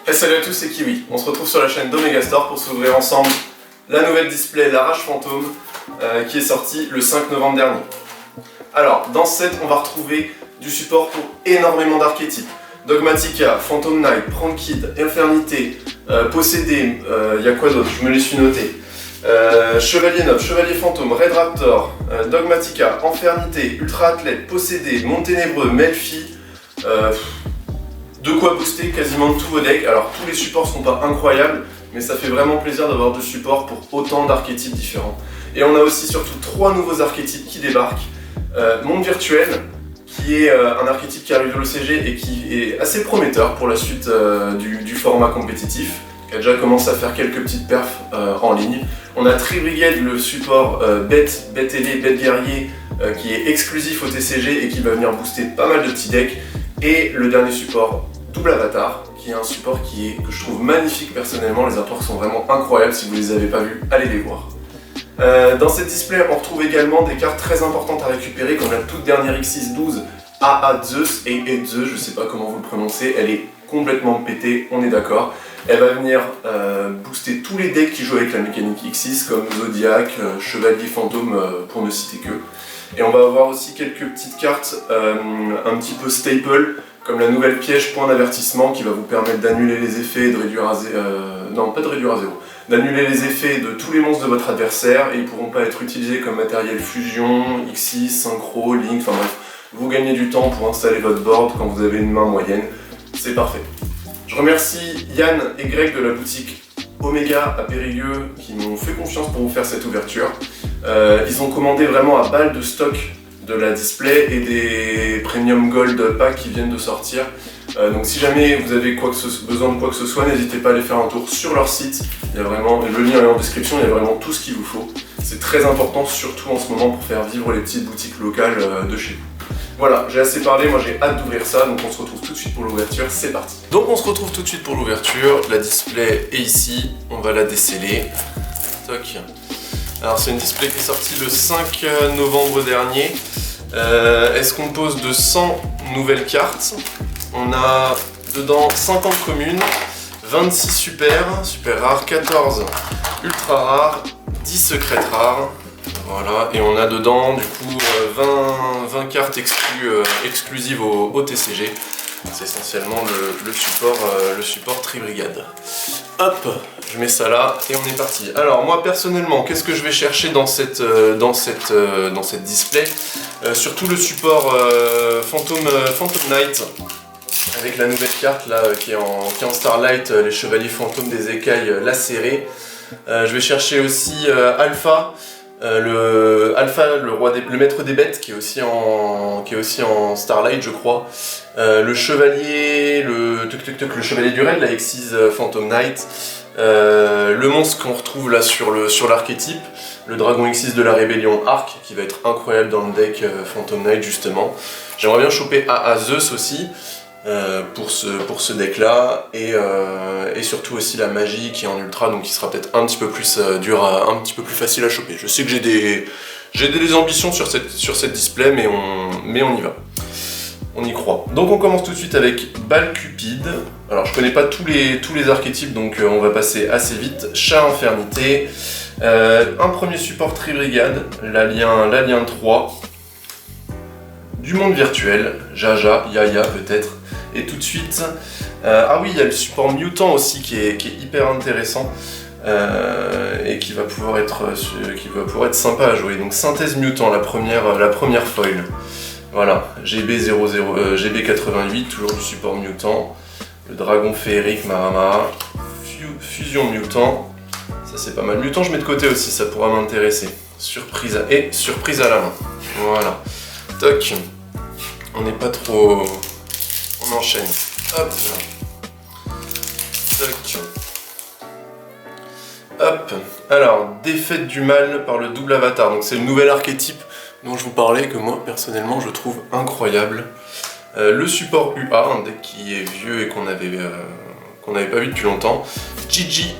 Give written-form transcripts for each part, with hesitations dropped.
Et salut à tous, c'est Kiwi. On se retrouve sur la chaîne d'Omega Store pour s'ouvrir ensemble la nouvelle display, la Rage Fantôme, qui est sortie le 5 novembre dernier. Alors, dans ce set, on va retrouver du support pour énormément d'archétypes. Dogmatika, Phantom Knight, Pranked, Infernité, Possédé, il y a quoi d'autre? Je me les suis notés. Chevalier Noble, Chevalier Fantôme, Red Raptor, Dogmatika, Infernité, Ultra Athlète, Possédé, Monténébreux, Melfi, de quoi booster quasiment tous vos decks. Alors tous les supports sont pas incroyables, mais ça fait vraiment plaisir d'avoir du support pour autant d'archétypes différents. Et on a aussi surtout 3 nouveaux archétypes qui débarquent. Monde Virtuel, qui est un archétype qui arrive de l'OCG et qui est assez prometteur pour la suite du format compétitif, qui a déjà commencé à faire quelques petites perfs en ligne. On a Tri-Brigade, le support bête ailé, bête guerrier, qui est exclusif au TCG et qui va venir booster pas mal de petits decks. Et le dernier support, Double Avatar, qui est un support que je trouve magnifique personnellement. Les artworks sont vraiment incroyables, si vous ne les avez pas vus, allez les voir. Dans cette display, on retrouve également des cartes très importantes à récupérer, comme la toute dernière X6-12 AA Zeus, et Zeus, je sais pas comment vous le prononcez, elle est complètement pétée, on est d'accord. Elle va venir booster tous les decks qui jouent avec la mécanique X6, comme Zodiac, Chevalier Fantôme, pour ne citer que. Et on va avoir aussi quelques petites cartes un petit peu staple, comme la nouvelle piège point d'avertissement qui va vous permettre d'annuler les effets et de réduire à zéro. Non, pas de réduire à zéro. D'annuler les effets de tous les monstres de votre adversaire et ils ne pourront pas être utilisés comme matériel fusion, X6, synchro, link, enfin bref. Vous gagnez du temps pour installer votre board quand vous avez une main moyenne. C'est parfait. Je remercie Yann et Greg de la boutique Omega à Périgueux qui m'ont fait confiance pour vous faire cette ouverture. Ils ont commandé vraiment à balle de stock de la display et des premium gold packs qui viennent de sortir. Donc si jamais vous avez besoin de quoi que ce soit, n'hésitez pas à aller faire un tour sur leur site. Il y a vraiment, le lien est en description, il y a vraiment tout ce qu'il vous faut. C'est très important, surtout en ce moment, pour faire vivre les petites boutiques locales de chez vous. Voilà, j'ai assez parlé, moi j'ai hâte d'ouvrir ça, donc on se retrouve tout de suite pour l'ouverture, c'est parti. Donc on se retrouve tout de suite pour l'ouverture, la display est ici, on va la déceller. Toc. Alors c'est une display qui est sortie le 5 novembre dernier. Elle se compose de 100 nouvelles cartes. On a dedans 50 communes, 26 super rares, 14 ultra rares, 10 secrètes rares. Voilà, et on a dedans du coup 20 cartes exclusives au TCG. C'est essentiellement le support Tri-Brigade. Hop, je mets ça là et on est parti. Alors moi personnellement, qu'est-ce que je vais chercher dans cette display? Surtout le support Phantom Knight, avec la nouvelle carte là qui est en Starlight, les chevaliers fantômes des écailles lacérés. Je vais chercher aussi Alpha. Le maître des bêtes qui est aussi en Starlight je crois, le chevalier, le chevalier du raid, la X6 Phantom Knight, le monstre qu'on retrouve là sur l'archétype, le dragon X6 de la rébellion Arc qui va être incroyable dans le deck Phantom Knight justement. J'aimerais bien choper AA Zeus aussi pour ce deck là et surtout aussi la magie qui est en ultra, donc qui sera peut-être un petit peu plus un petit peu plus facile à choper. Je sais que j'ai des ambitions sur cette display, mais on y va, on y croit. Donc on commence tout de suite avec Balle Cupide. Alors je connais pas tous les archétypes, donc on va passer assez vite. Chat Infernité, un premier support Tri-Brigade, l'alien 3, du monde virtuel, Jaja, Yaya peut-être. Et tout de suite, ah oui, il y a le support Mutant aussi qui est hyper intéressant et qui va pouvoir être sympa à jouer. Donc Synthèse Mutant, la première foil. Voilà, GB88, toujours du support Mutant. Le Dragon Féerique Marama, Fusion Mutant. Ça c'est pas mal. Mutant je mets de côté aussi, ça pourra m'intéresser. Surprise à la main. Voilà. Toc. On n'est pas trop... On enchaîne. Hop. Toc. Hop. Alors, défaite du mal par le double avatar. Donc c'est le nouvel archétype dont je vous parlais, que moi personnellement je trouve incroyable. Le support UA, un deck qui est vieux et qu'on n'avait pas vu depuis longtemps. Gigi.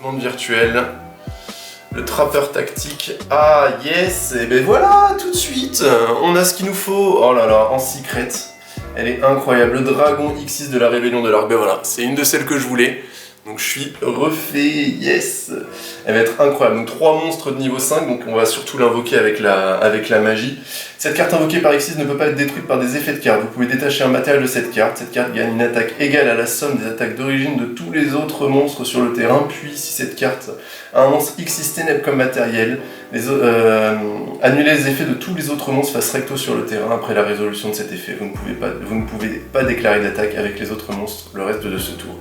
Monde virtuel. Le trappeur tactique. Ah yes. Et ben voilà, tout de suite. On a ce qu'il nous faut. Oh là là, en secret. Elle est incroyable, le dragon X6 de la rébellion de l'Arc. Ben voilà, c'est une de celles que je voulais. Donc je suis refait, yes. Elle va être incroyable. Donc 3 monstres de niveau 5, donc on va surtout l'invoquer avec la magie. Cette carte invoquée par X6 ne peut pas être détruite par des effets de carte. Vous pouvez détacher un matériel de cette carte. Cette carte gagne une attaque égale à la somme des attaques d'origine de tous les autres monstres sur le terrain. Puis si cette carte a un monstre X6 ténèbres comme matériel, annulez les effets de tous les autres monstres face recto sur le terrain après la résolution de cet effet. Vous ne pouvez pas déclarer d'attaque avec les autres monstres le reste de ce tour.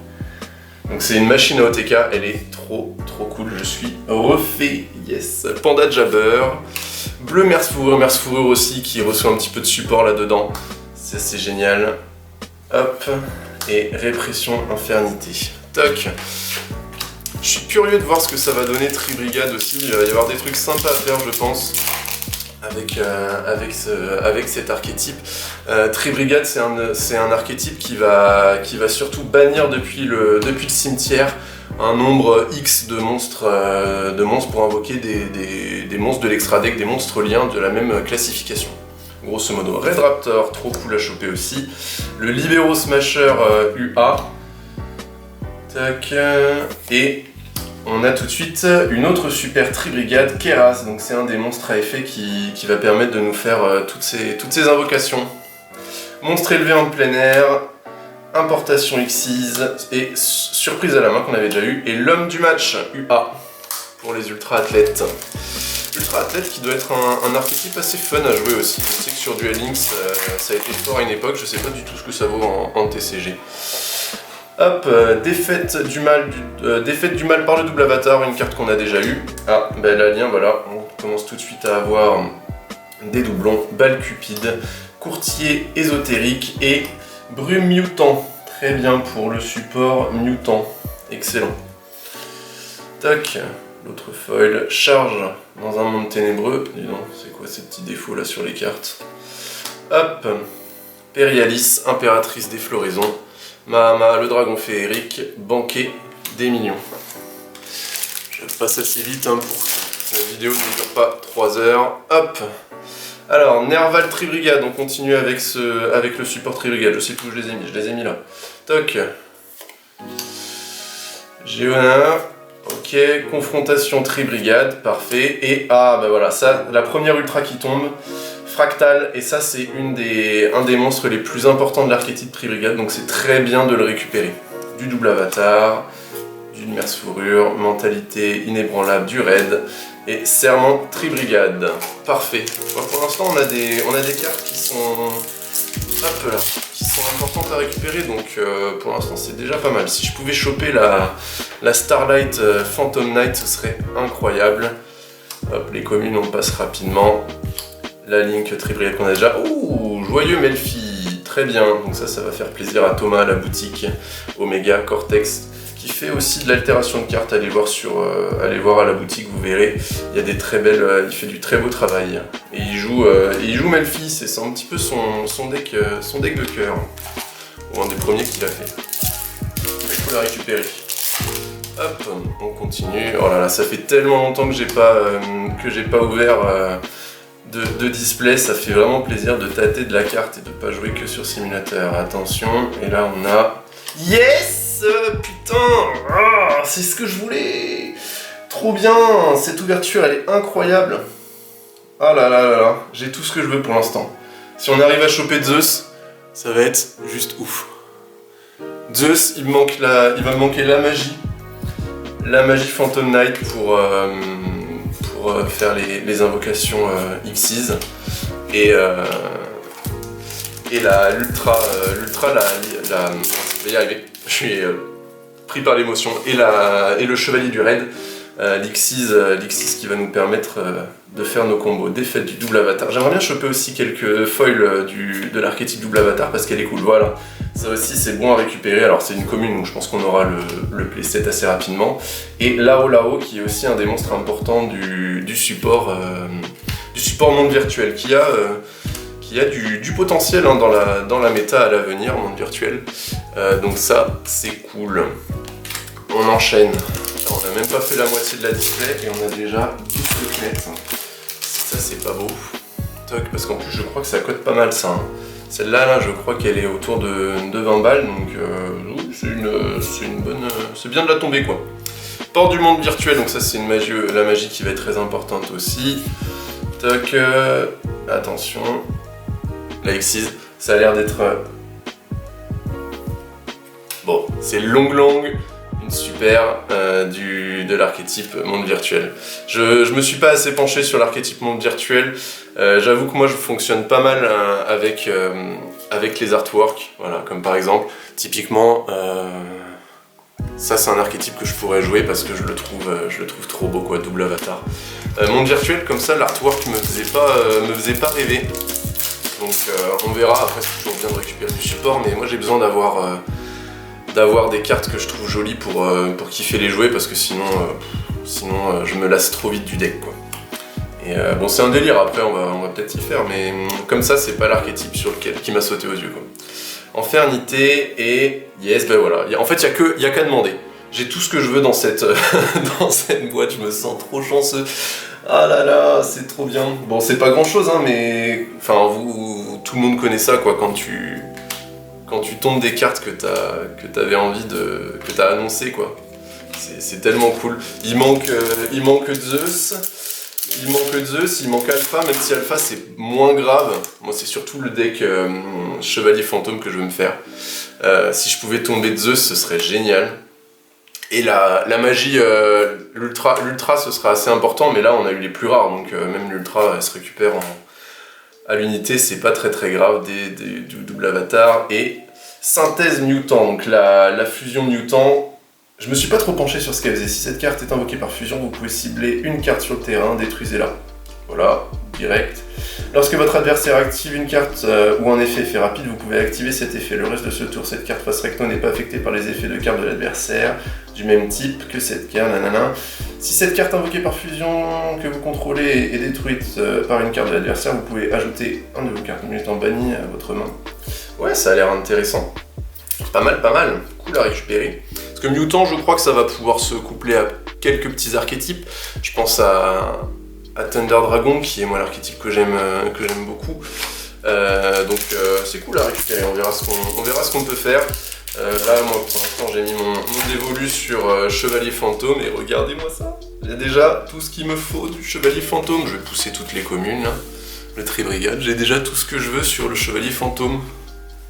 Donc c'est une machine à OTK, elle est trop cool, je suis refait, yes. Panda Jabber, bleu Merce Fourrure aussi qui reçoit un petit peu de support là-dedans, ça c'est génial. Hop, et Répression Infernité, toc. Je suis curieux de voir ce que ça va donner Tribrigade aussi, il va y avoir des trucs sympas à faire je pense. Avec cet archétype. Tribrigade, c'est un archétype qui va surtout bannir depuis le cimetière un nombre X de monstres pour invoquer des monstres de l'extra deck, des monstres liens de la même classification. Grosso modo, Red Raptor, trop cool à choper aussi. Le Libero Smasher UA. Tac. Et on a tout de suite une autre super Tribrigade, Keras, donc c'est un des monstres à effet qui va permettre de nous faire toutes ces invocations. Monstre élevé en plein air, importation X6 et surprise à la main qu'on avait déjà eu, et l'homme du match, UA, pour les ultra athlètes. Ultra athlète qui doit être un archétype assez fun à jouer aussi. Je sais que sur Duel Links ça a été fort à une époque, je sais pas du tout ce que ça vaut en TCG. Hop, défaite du mal par le double avatar, une carte qu'on a déjà eue. Ah, ben la lien, voilà, on commence tout de suite à avoir des doublons. Balle cupide, courtier ésotérique et brume mutant. Très bien pour le support mutant, excellent. Tac, l'autre foil, charge dans un monde ténébreux. Dis donc, c'est quoi ces petits défauts là sur les cartes? Hop, Périalis, impératrice des floraisons. Mahama, le dragon féerique, banquet des millions. Je passe assez vite pour que la vidéo ne dure pas 3 heures. Hop. Alors, Nerval Tribrigade, on continue avec le support Tribrigade. Je sais plus où je les ai mis là. Toc. Géona. Ok, confrontation Tribrigade, parfait. Et ah, bah voilà, ça, la première ultra qui tombe. Fractal, et ça c'est un des monstres les plus importants de l'archétype Tribrigade, donc c'est très bien de le récupérer. Du double avatar, du Merce Fourrure, mentalité inébranlable du raid, et serment Tribrigade. Parfait. Bon, pour l'instant on a des cartes qui sont hop là, qui sont importantes à récupérer, donc pour l'instant c'est déjà pas mal. Si je pouvais choper la Starlight Phantom Knight, ce serait incroyable. Hop, les communes on passe rapidement. La Link Tribrigade qu'on a déjà. Ouh, joyeux Melfi, très bien. Donc ça va faire plaisir à Thomas à la boutique. Omega Cortex, qui fait aussi de l'altération de cartes. Allez voir à la boutique, vous verrez. Il y a des très belles, il fait du très beau travail. Et il joue Melfi, c'est un petit peu son deck de cœur. Ou un des premiers qu'il a fait. Il faut la récupérer. Hop, on continue. Oh là là, ça fait tellement longtemps que j'ai pas ouvert. De display, ça fait vraiment plaisir de tâter de la carte et de pas jouer que sur simulateur. Attention, et là on a... Yes! Putain! Ah, c'est ce que je voulais! Trop bien! Cette ouverture, elle est incroyable! Ah là là là là, j'ai tout ce que je veux pour l'instant. Si on arrive à choper Zeus, ça va être juste ouf. Zeus, il va me manquer la magie. La magie Phantom Knight pour faire les invocations X6 et l'ultra, je vais y arriver, je suis pris par l'émotion, et le chevalier du raid, l'X6 qui va nous permettre de faire nos combos. Défaite du double avatar. J'aimerais bien choper aussi quelques foils de l'archétype double avatar parce qu'elle est cool, voilà. Ça aussi c'est bon à récupérer, alors c'est une commune donc je pense qu'on aura le playset assez rapidement. Et Lao qui est aussi un des monstres importants du support monde virtuel, qui a du potentiel dans la méta à l'avenir, monde virtuel. Donc ça c'est cool. On enchaîne. Alors, on n'a même pas fait la moitié de la display et on a déjà 10 secrets. Ça c'est pas beau. Toc, parce qu'en plus je crois que ça cote pas mal ça. Hein. Celle-là, là, je crois qu'elle est autour de 20 balles, donc c'est une bonne... c'est bien de la tomber, quoi. Porte du monde virtuel, donc ça c'est la magie qui va être très importante aussi. Toc, attention. La Xyz, ça a l'air d'être... bon, c'est Long, une super de l'archétype monde virtuel. Je me suis pas assez penché sur l'archétype monde virtuel. J'avoue que moi je fonctionne pas mal avec les artworks, voilà, comme par exemple, typiquement, ça c'est un archétype que je pourrais jouer parce que je le trouve trop beau, quoi, double avatar. Monde virtuel comme ça, l'artwork me faisait pas rêver. Donc on verra, après c'est toujours bien de récupérer du support, mais moi j'ai besoin d'avoir des cartes que je trouve jolies pour kiffer les jouer, parce que sinon je me lasse trop vite du deck, quoi. Et bon, c'est un délire, après on va peut-être y faire, mais comme ça c'est pas l'archétype qui m'a sauté aux yeux, quoi. Infernité et yes, ben voilà. En fait il y a qu'à demander. J'ai tout ce que je veux dans cette boîte, je me sens trop chanceux. Ah là là, c'est trop bien. Bon, c'est pas grand chose, hein, mais enfin tout le monde connaît ça, quoi, quand tu tombes des cartes que t'avais envie que t'as annoncé, quoi. C'est tellement cool. Il manque Zeus, il manque Alpha, même si Alpha c'est moins grave. Moi c'est surtout le deck Chevalier Fantôme que je veux me faire. Si je pouvais tomber de Zeus, ce serait génial. Et la magie, l'ultra ce sera assez important, mais là on a eu les plus rares, donc même l'ultra elle se récupère à l'unité, c'est pas très grave, du double avatar. Et synthèse mutant, donc la fusion mutant, je me suis pas trop penché sur ce qu'elle faisait. Si cette carte est invoquée par fusion, vous pouvez cibler une carte sur le terrain, détruisez-la. Voilà, direct. Lorsque votre adversaire active une carte ou un effet rapide, vous pouvez activer cet effet. Le reste de ce tour, cette carte face recto n'est pas affectée par les effets de cartes de l'adversaire, du même type que cette carte, nanana. Si cette carte invoquée par fusion que vous contrôlez est détruite par une carte de l'adversaire, vous pouvez ajouter un de vos cartes mutantes bannies à votre main. Ouais, ça a l'air intéressant. Pas mal. Cool à récupérer. Parce que mutant, je crois que ça va pouvoir se coupler à quelques petits archétypes. Je pense à Thunder Dragon, qui est moi l'archétype que j'aime beaucoup. Donc c'est cool à récupérer, on verra ce qu'on peut faire. Là, moi pour l'instant j'ai mis mon dévolu sur Chevalier Fantôme, et regardez-moi ça. J'ai déjà tout ce qu'il me faut du Chevalier Fantôme. Je vais pousser toutes les communes, là. Le Tri-Brigade, j'ai déjà tout ce que je veux sur le Chevalier Fantôme.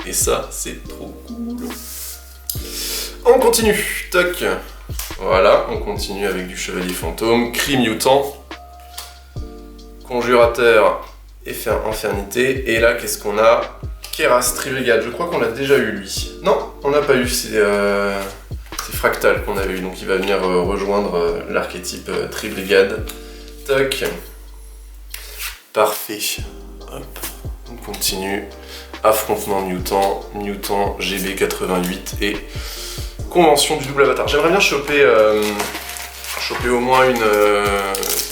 Et ça, c'est trop cool. On continue, toc. Voilà, on continue avec du Chevalier Fantôme, Cri Mutant, Conjurateur et Infernité. Et là, qu'est-ce qu'on a? Keras, Tri-Brigade, je crois qu'on l'a déjà eu, lui. Non, on n'a pas eu, c'est Fractal qu'on avait eu, donc il va venir rejoindre l'archétype Tri-Brigade. Toc. Parfait. Hop, on continue. Affrontement Mutant, GB88 et Convention du double avatar. J'aimerais bien choper au moins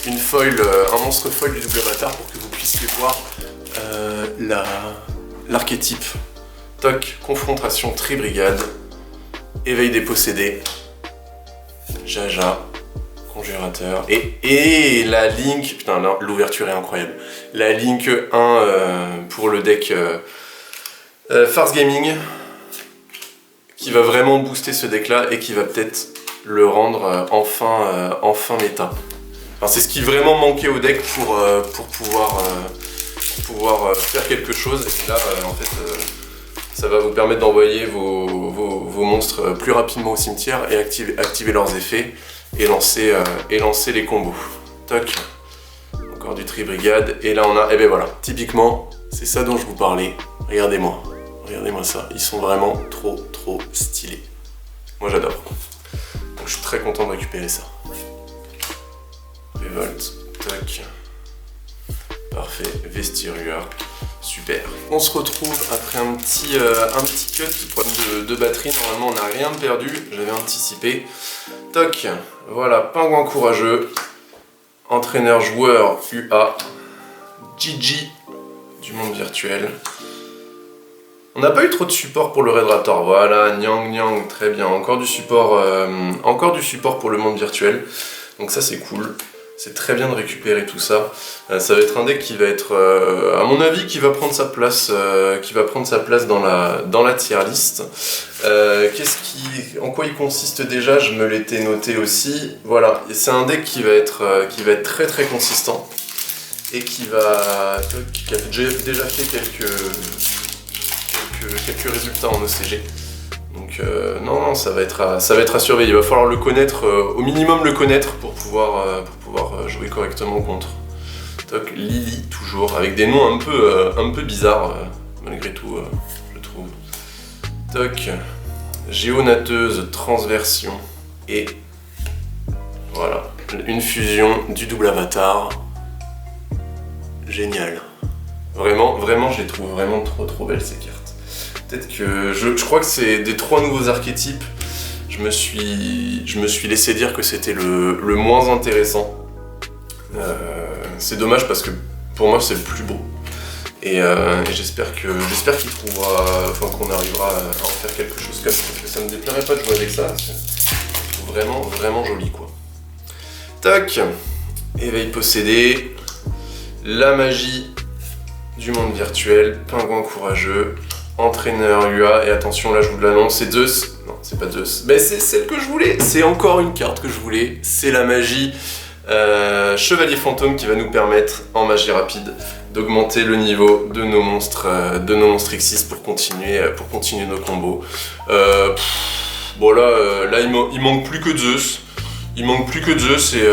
une foil, un monstre foil du double avatar pour que vous puissiez voir l'archétype. Toc, confrontation Tri-Brigade, éveil des possédés, Jaja, Conjurateur, et la Link, putain l'ouverture est incroyable, la Link 1 pour le deck Farce Gaming, qui va vraiment booster ce deck là et qui va peut-être le rendre enfin méta. Enfin, c'est ce qui vraiment manquait au deck pour pouvoir faire quelque chose, et là en fait ça va vous permettre d'envoyer vos monstres plus rapidement au cimetière et activer leurs effets et lancer les combos. Toc, encore du Tri-Brigade, et là on a, et ben voilà, typiquement c'est ça dont je vous parlais. Regardez-moi ça, ils sont vraiment trop stylés. Moi j'adore. Donc je suis très content de récupérer ça. Révolte, tac. Parfait, Vestirua, super. On se retrouve après un petit cut, problème de batterie, normalement on n'a rien perdu, j'avais anticipé. Toc, voilà, Pingouin Courageux, entraîneur joueur UA, Gigi du monde virtuel. On n'a pas eu trop de support pour le Red Raptor, voilà, Nyang, très bien, encore du support pour le monde virtuel, donc ça c'est cool. C'est très bien de récupérer tout ça. Ça va être un deck qui va être, à mon avis, qui va prendre sa place, dans la tier list. En quoi il consiste déjà? Je me l'étais noté aussi. Voilà, c'est un deck qui va être très très consistant et qui a déjà fait quelques résultats en ECG. Donc non, ça va être à surveiller. Il va falloir le connaître, au minimum le connaître pour pouvoir jouer correctement contre. Toc, Lily toujours, avec des noms un peu bizarres malgré tout, je trouve. Toc, Géonateuse, Transversion et voilà, une fusion du double avatar. Génial. Vraiment, je les trouve vraiment trop belles ces cartes. Peut-être que je crois que c'est des 3 nouveaux archétypes. Je me suis laissé dire que c'était le moins intéressant. C'est dommage parce que pour moi c'est le plus beau. Et j'espère qu'il trouvera, enfin qu'on arrivera à en faire quelque chose comme ça. Parce que ça me déplairait pas de jouer avec ça. Je trouve vraiment joli quoi. Tac. Éveil possédé. La magie du monde virtuel. Pingouin courageux. Entraîneur UA, et attention là je vous l'annonce, c'est Zeus, non c'est pas Zeus, mais c'est celle que je voulais, c'est encore une carte que je voulais, c'est la magie Chevalier Fantôme qui va nous permettre en magie rapide d'augmenter le niveau de nos monstres X6 pour continuer nos combos. Bon là il manque plus que Zeus. Il manque plus que Zeus et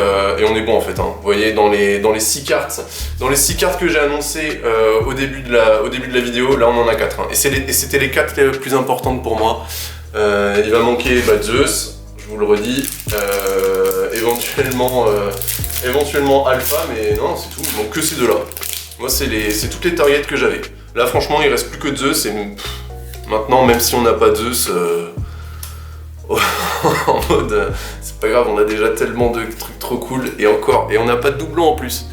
on est bon en fait. Hein. Vous voyez dans les 6 cartes que j'ai annoncées au début de la vidéo, là on en a 4. Hein. Et c'était les 4 les plus importantes pour moi. Il va manquer Zeus, je vous le redis, éventuellement Alpha, mais non c'est tout, il manque que ces deux là. Moi c'est toutes les targets que j'avais. Là franchement il reste plus que Zeus et maintenant même si on n'a pas Zeus... en mode c'est pas grave, on a déjà tellement de trucs trop cool et on n'a pas de doublon en plus.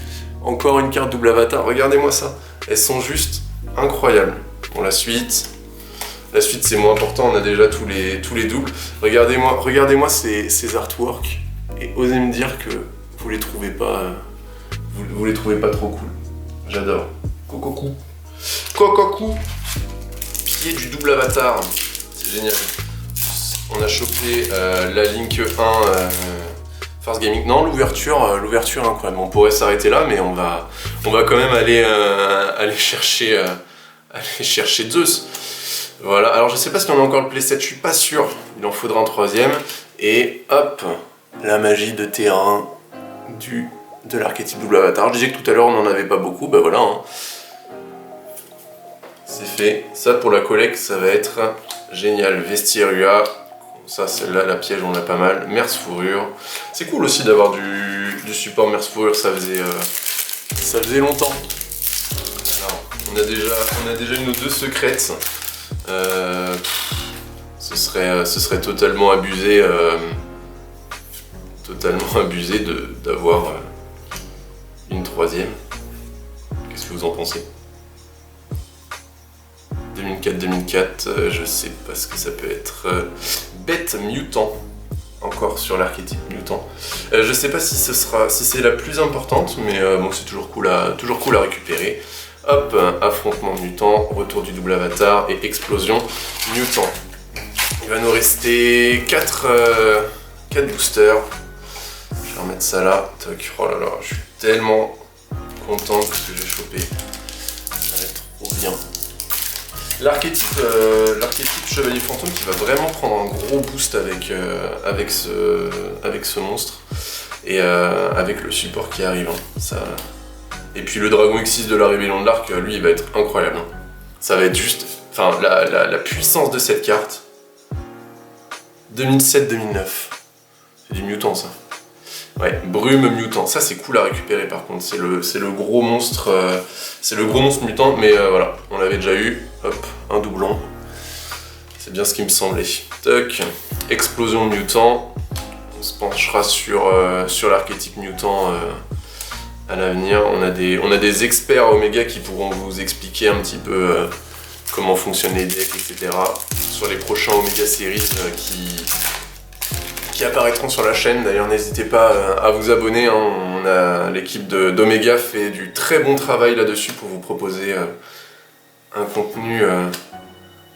Encore une carte double avatar, regardez-moi ça. Elles sont juste incroyables. Bon la suite c'est moins important, on a déjà tous les doubles. Regardez-moi ces artworks et osez me dire que vous les trouvez pas vous les trouvez pas trop cool. J'adore. Kokoku. Pied du double avatar. C'est génial. On a chopé la Link 1 Force Gaming. Non, l'ouverture incroyable. On pourrait s'arrêter là, mais on va quand même aller chercher Zeus. Voilà. Alors je sais pas si on a encore le playset, je suis pas sûr. Il en faudra un 3ème. Et hop, la magie de terrain de l'archétype double avatar. Je disais que tout à l'heure on n'en avait pas beaucoup, bah voilà. Hein. C'est fait. Ça pour la collecte, ça va être génial. Vestiaire UA. Ça, celle-là, la piège, on l'a pas mal. Merce fourrure. C'est cool aussi d'avoir du support Merce fourrure, ça faisait longtemps. Alors, on a déjà une ou deux secrètes. Ce serait totalement abusé d'avoir une 3ème. Qu'est-ce que vous en pensez? 2004, je sais pas ce que ça peut être. Bête mutant, encore sur l'archétype mutant. Je sais pas si c'est la plus importante, mais bon c'est toujours cool à récupérer. Hop, affrontement mutant, retour du double avatar et explosion mutant. Il va nous rester 4 boosters. Je vais remettre ça là. Toc. Oh là là, je suis tellement content de ce que j'ai chopé. Ça va être trop bien. L'archétype Chevalier Fantôme qui va vraiment prendre un gros boost avec ce monstre et avec le support qui arrive. Hein. Ça... Et puis le Dragon X6 de la Rébellion de l'Arc, lui il va être incroyable. Hein. Ça va être juste... Enfin, la puissance de cette carte. 2007-2009. C'est du mutant ça. Ouais, brume mutant. Ça c'est cool à récupérer par contre. C'est le gros monstre. C'est le gros monstre mutant, mais voilà, on l'avait déjà eu. Hop, un doublon. C'est bien ce qui me semblait. Toc. Explosion mutant. On se penchera sur l'archétype mutant à l'avenir. On a des experts Oméga qui pourront vous expliquer un petit peu comment fonctionnent les decks, etc. Sur les prochains Oméga Series qui apparaîtront sur la chaîne. D'ailleurs, n'hésitez pas à vous abonner, hein. On a l'équipe d'Omega fait du très bon travail là-dessus pour vous proposer un contenu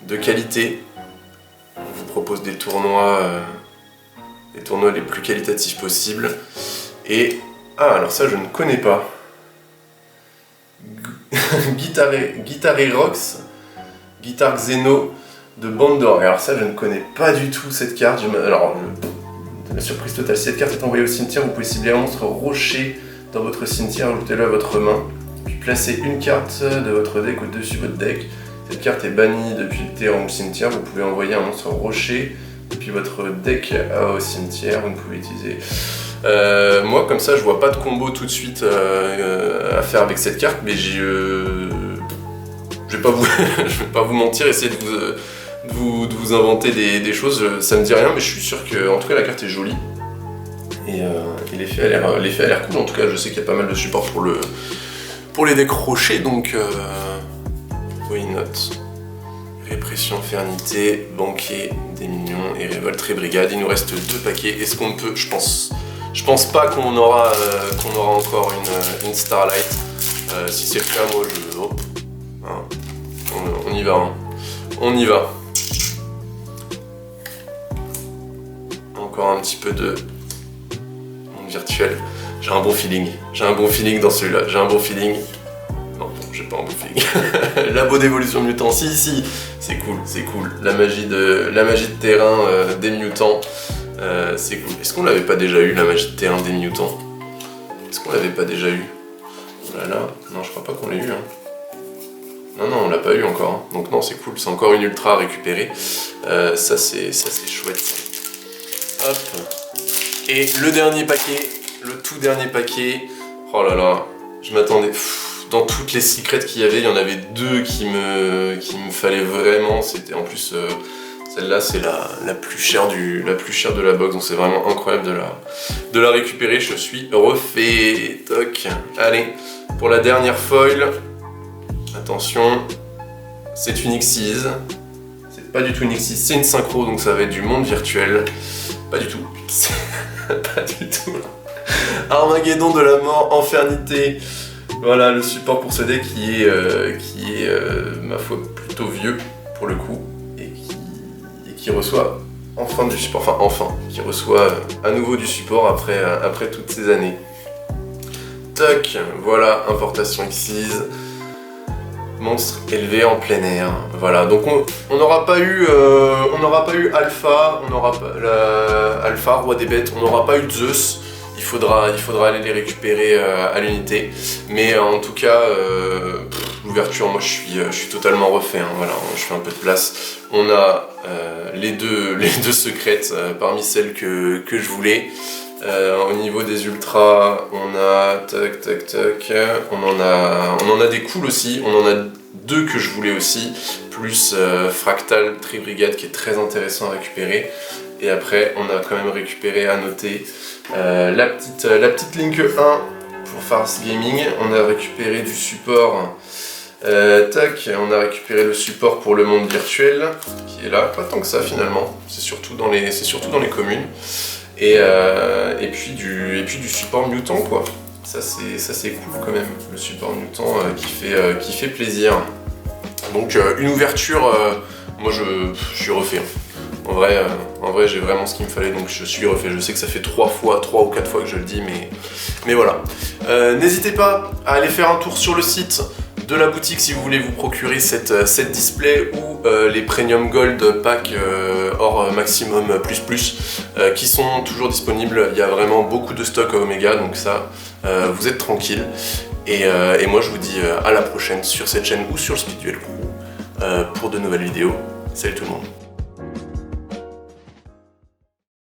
de qualité. On vous propose des tournois les plus qualitatifs possibles. Et alors ça je ne connais pas. Guitar Rocks, Guitar Xeno de Bandor. Alors ça je ne connais pas du tout cette carte. Alors la surprise totale, si cette carte est envoyée au cimetière, vous pouvez cibler un monstre rocher dans votre cimetière, ajoutez-le à votre main, puis placez une carte de votre deck au-dessus de votre deck. Cette carte est bannie depuis le terrain ou le cimetière, vous pouvez envoyer un monstre rocher depuis votre deck au cimetière, vous ne pouvez utiliser... moi comme ça je vois pas de combo tout de suite à faire avec cette carte, mais je vais pas vous mentir, essayer de vous inventer des choses, ça me dit rien, mais je suis sûr que en tout cas la carte est jolie et l'effet a l'air cool. En tout cas je sais qu'il y a pas mal de supports pour les decks rochers, donc why not. Répression, Fernité, Banquet, des minions et Révolte et Brigade. Il nous reste 2 paquets. Est-ce qu'on peut... Je pense pas qu'on aura encore une Starlight. Si c'est le cas, moi je... Hop. Hein. On y va. Hein. On y va. Encore un petit peu de monde virtuel. J'ai un bon feeling. J'ai un bon feeling dans celui-là. J'ai un bon feeling. Non, j'ai pas un bon feeling. Labo d'évolution mutant, si, c'est cool. La magie de terrain des mutants, c'est cool. Est-ce qu'on l'avait pas déjà eu, la magie de terrain des mutants? Est-ce qu'on l'avait pas déjà eu? Oh là là, non, je crois pas qu'on l'ait eu. Hein. Non, on l'a pas eu encore. Hein. Donc non, c'est cool, c'est encore une ultra à récupérer. Ça c'est chouette. Hop. Et le dernier paquet, le tout dernier paquet. Oh là là, je m'attendais... Dans toutes les secrets qu'il y avait, il y en avait 2 qui me fallait vraiment. C'était en plus celle-là, c'est la plus chère de la box, donc c'est vraiment incroyable de la récupérer. Je suis refait. Toc. Allez, pour la dernière foil. Attention, c'est une Xyz. C'est pas du tout une Xyz, c'est une synchro, donc ça va être du monde virtuel. Pas du tout. Pas du tout. Armageddon de la mort, Infernité. Voilà le support pour ce deck qui est ma foi plutôt vieux pour le coup et qui reçoit enfin du support, qui reçoit à nouveau du support après toutes ces années. Toc, voilà, importation Xyz, monstre élevé en plein air. Voilà, donc on n'aura pas eu Alpha, on n'aura pas Alpha, Roi des Bêtes, on n'aura pas eu Zeus. Il faudra aller les récupérer à l'unité, mais en tout cas l'ouverture, moi je suis totalement refait, hein. Voilà, je fais un peu de place. On a les deux secrètes parmi celles que je voulais. Au niveau des ultras, on a toc, on en a des cools aussi, on en a 2 que je voulais aussi, plus Fractal Tri-Brigade qui est très intéressant à récupérer. Et après, on a quand même récupéré, à noter, la petite Link 1 pour Farce Gaming. On a récupéré du support, on a récupéré le support pour le monde virtuel, qui est là, pas tant que ça finalement, c'est surtout dans les communes. Et puis du support mutant, quoi. Ça c'est cool quand même, le support mutant qui fait plaisir. Donc une ouverture, moi je suis refait. En vrai j'ai vraiment ce qu'il me fallait, donc je suis refait. Je sais que ça fait 3 ou 4 fois que je le dis, mais voilà. N'hésitez pas à aller faire un tour sur le site de la boutique si vous voulez vous procurer cette display ou les Premium Gold Pack hors Maximum plus qui sont toujours disponibles. Il y a vraiment beaucoup de stock à Omega, donc ça, vous êtes tranquille. Et moi je vous dis à la prochaine sur cette chaîne ou sur le Speed Duel Crew pour de nouvelles vidéos. Salut tout le monde.